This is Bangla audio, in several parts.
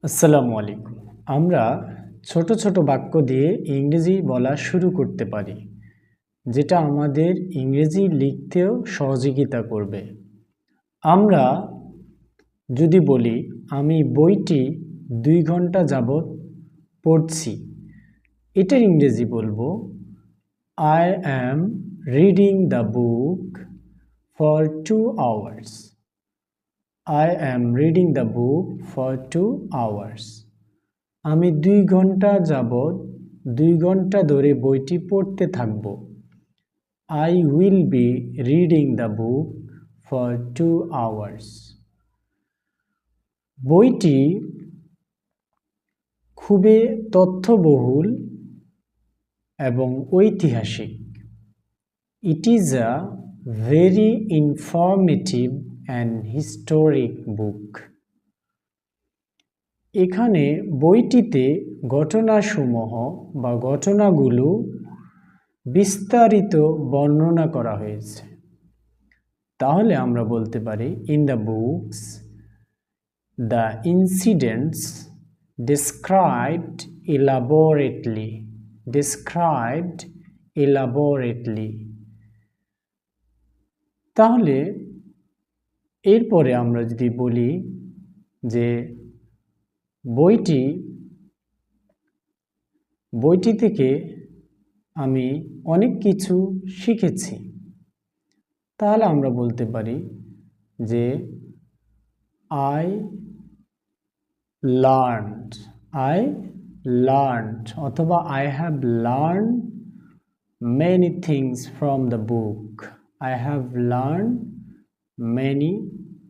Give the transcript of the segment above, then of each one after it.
আসসালামু আলাইকুম। আমরা ছোট ছোট বাক্য দিয়ে ইংরেজি বলা শুরু করতে পারি, যেটা আমাদের ইংরেজি লিখতেও সহযোগিতা করবে। আমরা যদি বলি, আমি বইটি 2 ঘন্টা যাবত পড়ছি, এটার ইংরেজি বলবো I am reading the book for 2 hours. I am reading the book for 2 hours. আমি 2 ঘন্টা যাবত 2 ঘন্টা ধরে বইটি পড়তে থাকব। I will be reading the book for 2 hours. বইটি খুবই তথ্যবহুল এবং ঐতিহাসিক। It is a very informative and historic book. এখানে বইটিতে ঘটনাসমূহ বা ঘটনাগুলো বিস্তারিত বর্ণনা করা হয়েছে। তাহলে আমরা বলতে পারি, in the books the incidents described elaborately. তাহলে এরপরে আমরা যদি বলি যে বইটি থেকে আমি অনেক কিছু শিখেছি, তাহলে আমরা বলতে পারি যে I learned অথবা I have learned many things from the book. I have learned many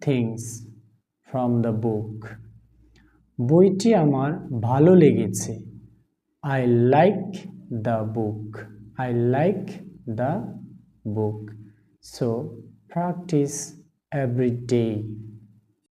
things from the book. বইটি আমার ভালো লেগেছে। I like the book. So practice every day.